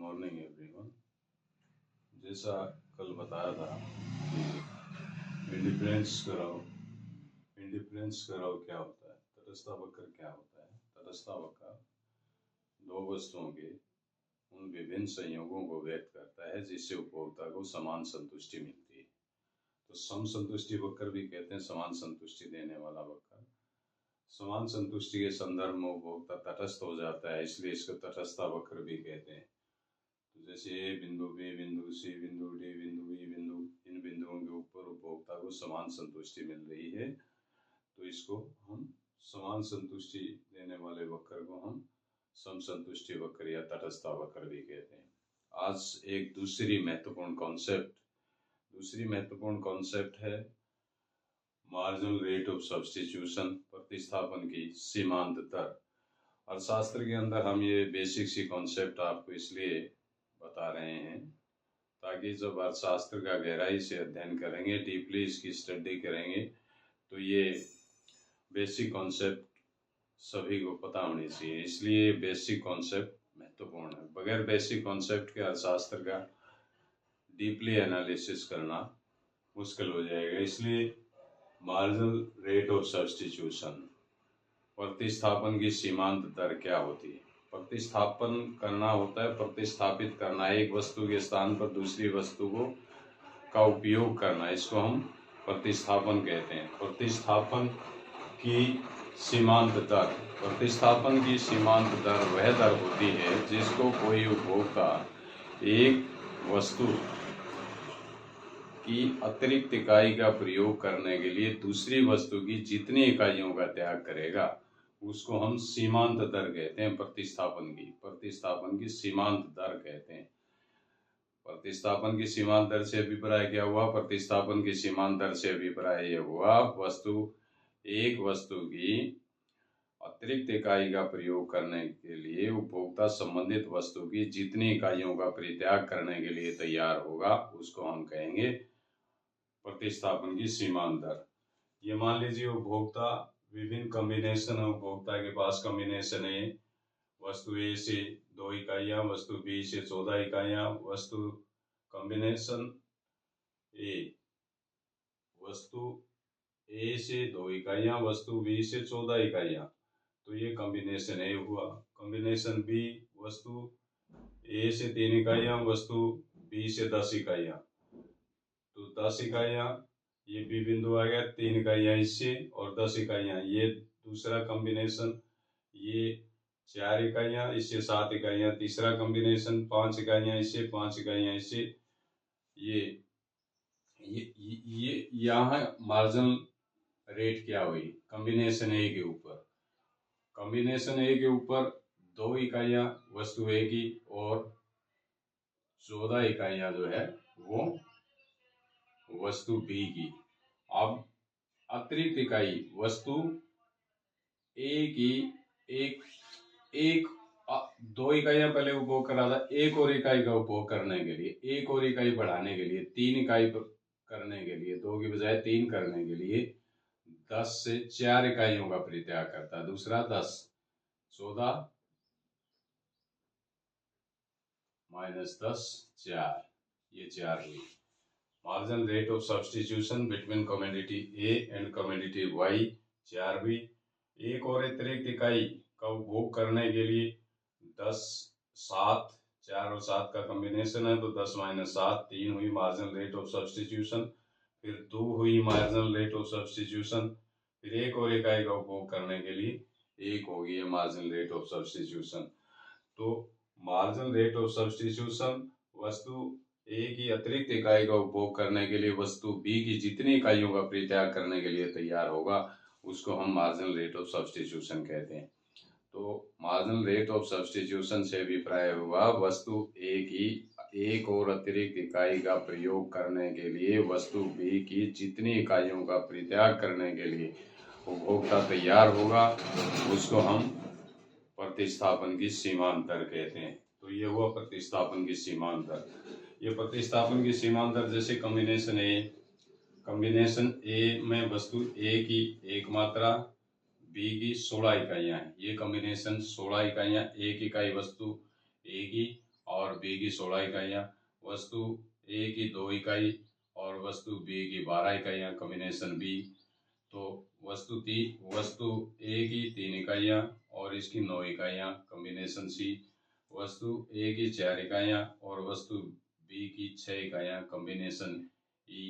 Morning everyone. जैसा कल बताया था कि इंडिफरेंस कराओ क्या होता है, तटस्थ वक्र क्या होता है। तटस्थ वक्र दो वस्तुओं के उन विभिन्न संयोगों को व्यक्त करता है जिससे उपभोक्ता को समान संतुष्टि मिलती है। तो सम संतुष्टि वक्र भी कहते हैं, समान संतुष्टि देने वाला वक्र। समान संतुष्टि के संदर्भ में उपभोक्ता तटस्थ हो जाता है, इसलिए इसको तटस्थ वक्र भी कहते हैं। तो जैसे ए बिंदु, बी बिंदु, सी बिंदु, डी बिंदु, ई बिंदु, इन बिंदुओं के ऊपर उपभोक्ता को समान संतुष्टि मिल रही है, तो इसको हम समान संतुष्टि देने वाले वक्र को हम सम संतुष्टि वक्र या तटस्थ वक्र भी कहते हैं। आज एक दूसरी महत्वपूर्ण कॉन्सेप्ट है मार्जिनल रेट ऑफ सब्स्टिट्यूशन, प्रतिस्थापन की सीमांत दर। अर्थशास्त्र के अंदर हम ये बेसिक सी कॉन्सेप्ट आपको इसलिए बता रहे हैं ताकि जब अर्थशास्त्र का गहराई से अध्ययन करेंगे, डीपली इसकी स्टडी करेंगे, तो ये बेसिक कॉन्सेप्ट सभी को पता होनी चाहिए। इसलिए बेसिक कॉन्सेप्ट महत्वपूर्ण है। बगैर बेसिक कॉन्सेप्ट के अर्थशास्त्र का डीपली एनालिसिस करना मुश्किल हो जाएगा। इसलिए मार्जिनल रेट ऑफ सब्स्टिट्यूशन, प्रतिस्थापन की सीमांत दर क्या होती है। प्रतिस्थापन करना होता है प्रतिस्थापित करना, एक वस्तु के स्थान पर दूसरी वस्तु को का उपयोग करना, इसको हम प्रतिस्थापन कहते हैं। प्रतिस्थापन की सीमांत दर, प्रतिस्थापन की सीमांत दर वह दर होती है जिसको कोई उपभोक्ता एक वस्तु की अतिरिक्त इकाई का प्रयोग करने के लिए दूसरी वस्तु की जितनी इकाइयों का त्याग करेगा उसको हम सीमांत दर कहते हैं। प्रतिस्थापन की सीमांत दर कहते हैं। प्रतिस्थापन की सीमांत दर से अभिप्राय क्या हुआ? प्रतिस्थापन की सीमांत दर से अभिप्राय यह हुआ एक वस्तु की अतिरिक्त इकाई का प्रयोग करने के लिए उपभोक्ता संबंधित वस्तु की जितनी इकाइयों का परित्याग करने के लिए तैयार होगा उसको हम कहेंगे प्रतिस्थापन की सीमांत दर। ये मान लीजिए उपभोक्ता विभिन्न कॉम्बिनेशन है, उपभोक्ता के पास कॉम्बिनेशन है वस्तु ए से 2 इकाइयाँ, वस्तु बी से 14 इकाइयाँ, वस्तु कॉम्बिनेशन वस्तु ए से 2 इकाइयाँ, वस्तु बी से 14 इकाइयाँ, तो ये कॉम्बिनेशन ए हुआ। कॉम्बिनेशन बी, वस्तु ए से 3 इकाइयाँ, वस्तु बी से 10 इकाइयाँ, तो 10 इकाइयाँ ये बी बिंदु आ गया, 3 इकाइयाँ इससे और 10 इकाइयाँ ये दूसरा कॉम्बिनेशन, ये 4 इकाइयाँ इससे 7 इकाइयाँ, तीसरा कॉम्बिनेशन 5 इकाइयाँ इससे 5 इकाइयाँ इससे। ये यहाँ मार्जिनल रेट क्या हुई? कॉम्बिनेशन ए के ऊपर, कॉम्बिनेशन ए के ऊपर 2 इकाइयाँ वस्तु ए की और 14 इकाइयाँ जो है वो वस्तु बी की। अब अतिरिक्त इकाई वस्तु ए की एक 2 इकाइयाँ पहले उपभोग करा था, एक और इकाई का उपभोग करने के लिए, एक और इकाई बढ़ाने के लिए, 3 इकाई करने के लिए, 2 की बजाय 3 करने के लिए 10 से 4 इकाइयों का परित्याग करता है। दूसरा 10, 14 माइनस 10, 4, ये 4 हुई। Marginal rate of substitution between commodity A and commodity Y 4 हुई। एक और अतिरिक्त इकाई का उपभोग करने के लिए 10, 7, 4 और 7 का कॉम्बिनेशन है तो 10 माइनस 7, 3 हुई मार्जिनल रेट ऑफ सब्स्टिट्यूशन। फिर 2 हुई मार्जिनल रेट ऑफ सब्स्टिट्यूशन। फिर एक और इकाई का उपभोग करने के लिए 1 होगी है मार्जिनल रेट ऑफ सब्स्टिट्यूशन। तो मार्जिनल रेट ऑफ सब्स्टिट्यूशन वस्तु ए की अतिरिक्त इकाई का उपभोग करने के लिए वस्तु बी की जितनी इकाइयों का परित्याग करने के लिए तैयार होगा उसको हम मार्जिनल रेट ऑफ सब्स्टिट्यूशन कहते हैं। तो मार्जिनल रेट ऑफ सब्स्टिट्यूशन से अभिप्राय हुआ वस्तु ए की एक और अतिरिक्त इकाई का प्रयोग करने के लिए वस्तु बी की जितनी इकाइयों का परित्याग करने के लिए उपभोक्ता तैयार होगा उसको हम प्रतिस्थापन की सीमांत दर कहते हैं। तो ये हुआ प्रतिस्थापन की सीमांत दर। ये प्रतिस्थापन की सीमांत दर जैसे कॉम्बिनेशन ए में वस्तु ए की 1 मात्रा, बी की 16 इकाइयाँ हैं। ये कॉम्बिनेशन 16 इकाइयाँ, 1 इकाई वस्तु ए की और बी की 16 इकाइयाँ, वस्तु ए की 2 इकाई और वस्तु बी की 12 इकाइयाँ, कॉम्बिनेशन बी। तो वस्तु ए की 3 इकाइयाँ और इसकी 9 इकाइयाँ, कॉम्बिनेशन सी। वस्तु ए की 4 इकाइयाँ और वस्तु बी की 6 इकाइयाँ, कॉम्बिनेशन ई।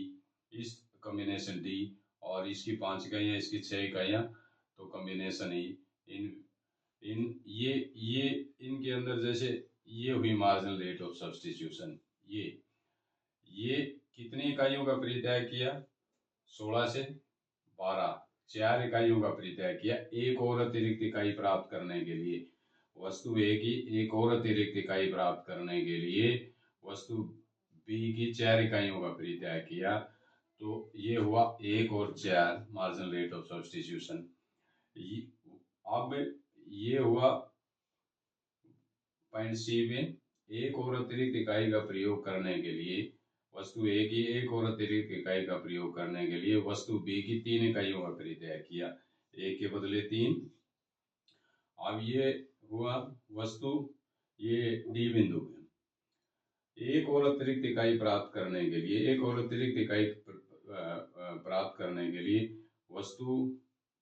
इस कॉम्बिनेशन डी और इसकी 5 इकाइयाँ, इसकी 6 इकाइयाँ, तो कॉम्बिनेशन ई। इन इन ये इनके अंदर जैसे ये हुई मार्जिनल रेट ऑफ सब्स्टिट्यूशन। ये कितनी इकाइयों का परित्याग किया? 16 से 12, 4 इकाइयों का परित्याग किया एक और अतिरिक्त इकाई प्राप्त करने के लिए। वस्तु ए की एक और अतिरिक्त इकाई प्राप्त करने के लिए वस्तु बी की 4 इकाइयों का परित्याग किया। तो ये हुआ 1 और 4 मार्जिनल रेट ऑफ सब्स्टिट्यूशन। अब ये हुआ पॉइंट सी में, एक और अतिरिक्त इकाई का प्रयोग करने के लिए वस्तु ए की एक और अतिरिक्त इकाई का प्रयोग करने के लिए वस्तु बी की 3 इकाइयों का परित्याग किया, एक के बदले 3। अब ये हुआ वस्तु, ये डी बिंदु है। एक और अतिरिक्त इकाई प्राप्त करने के लिए वस्तु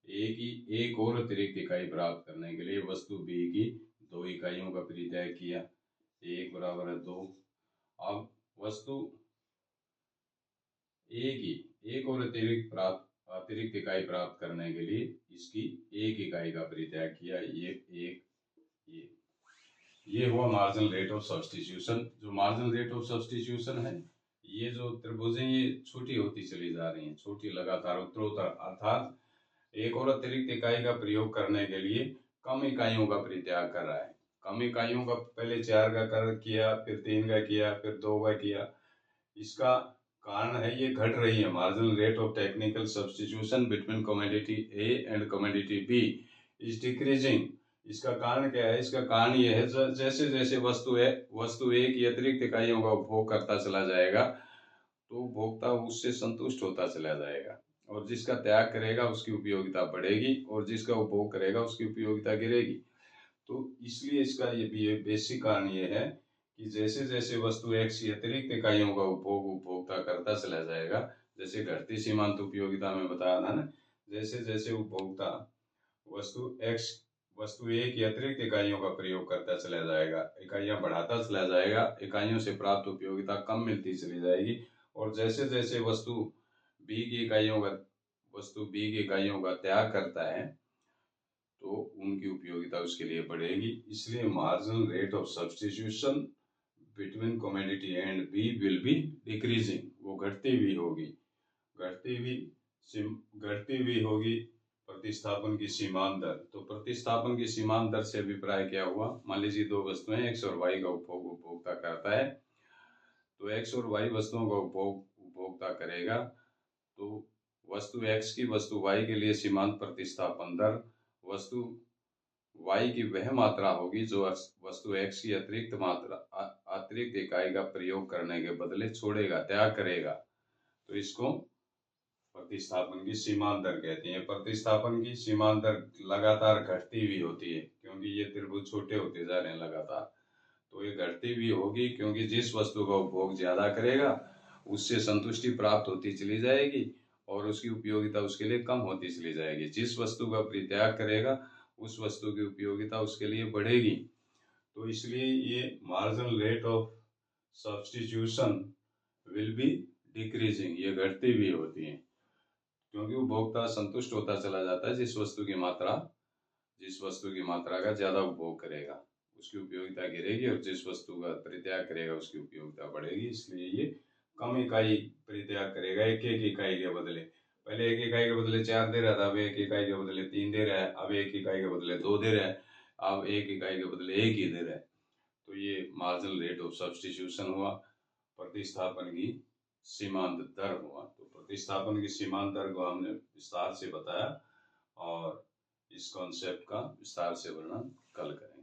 ए की एक और अतिरिक्त इकाई प्राप्त करने के लिए वस्तु बी की 2 इकाइयों का परित्याग किया, 1 बराबर है 2। अब वस्तु ए की एक और अतिरिक्त इकाई प्राप्त करने के लिए इसकी 1 इकाई का परित्याग किया, ये हुआ मार्जिनल रेट ऑफ सब्स्टिट्यूशन। जो मार्जिनल रेट ऑफ सब्स्टिट्यूशन है, ये जो त्रिभुजें ये छोटी होती चली जा रही हैं, छोटी लगातार उत्तरोत्तर, अर्थात एक और अतिरिक्त इकाई का प्रयोग करने के लिए कम इकाइयों का परित्याग कर रहा है। कम इकाइयों का पहले 4 का किया, फिर 3 का किया, फिर 2 का किया। इसका कारण है ये घट रही है। Marginal rate of technical substitution between commodity A and commodity B is decreasing. इसका कारण क्या है? इसका कारण ये है जैसे जैसे वस्तु ए की अतिरिक्त इकाइयों का उपभोग करता चला जाएगा तो उपभोक्ता उससे संतुष्ट होता चला जाएगा, और जिसका त्याग करेगा उसकी उपयोगिता बढ़ेगी और जिसका उपभोग करेगा उसकी उपयोगिता गिरेगी। तो इसलिए इसका ये बेसिक कारण ये है कि जैसे जैसे वस्तु एक्स की अतिरिक्त इकाइयों का उपभोक्ता करता चला जाएगा, जैसे घटती सीमांत उपयोगिता में बताया था ना, जैसे जैसे उपभोक्ता वस्तु ए की अतिरिक्त इकाइयों का प्रयोग करता चला जाएगा, इकाइयां बढ़ाता चला जाएगा, इकाइयों से प्राप्त उपयोगिता कम मिलती चली जाएगी। और जैसे जैसे वस्तु बी की इकाइयों का त्याग करता है तो उनकी उपयोगिता उसके लिए बढ़ेगी। इसलिए marginal rate of substitution between commodity and B will be decreasing. वो घटती भी होगी प्रतिस्थापन की सीमांत दर। तो प्रतिस्थापन की सीमांत दर से अभिप्राय क्या हुआ? मान लीजिए 2 वस्तुएं एक्स और वाई का उपभोक्ता करता है, तो एक्स और वाई वस्तुओं का उपभोक्ता करेगा, तो वस्तु एक्स की वस्तु वाई के लिए सीमांत प्रतिस्थापन दर वस्तु वाई की वह मात्रा होगी जो वस्तु एक्स की अतिरिक्त इकाई का प्रयोग करने के बदले छोड़ेगा, त्याग करेगा। तो इसको प्रतिस्थापन की सीमांत दर कहते हैं। प्रतिस्थापन की सीमांत दर लगातार घटती भी होती है क्योंकि ये त्रिभुज छोटे होते जा रहे हैं लगातार, तो ये घटती भी होगी क्योंकि जिस वस्तु का उपभोग ज्यादा करेगा उससे संतुष्टि प्राप्त होती चली जाएगी और उसकी उपयोगिता उसके लिए कम होती चली जाएगी। जिस वस्तु का परित्याग करेगा उस वस्तु की उपयोगिता उसके लिए बढ़ेगी। तो इसलिए ये marginal rate of substitution will be decreasing, ये घटती भी होती है क्योंकि उपभोक्ता संतुष्ट होता चला जाता है। जिस वस्तु की मात्रा का ज्यादा उपभोग करेगा उसकी उपयोगिता गिरेगी और जिस वस्तु का परित्याग करेगा उसकी उपयोगिता बढ़ेगी। इसलिए ये कम इकाई परित्याग करेगा, एक इकाई के बदले। पहले 1 इकाई के बदले 4 दे रहा था, अब 1 इकाई के बदले 3 दे रहा है, अब 1 इकाई के बदले 2 दे रहा है, अब 1 इकाई के बदले 1 ही दे रहा है। तो ये मार्जिनल रेट ऑफ सब्स्टिट्यूशन हुआ, प्रतिस्थापन की सीमांत दर हुआ। तो प्रतिस्थापन की सीमांत दर को हमने विस्तार से बताया और इस कॉन्सेप्ट का विस्तार से वर्णन कल करें।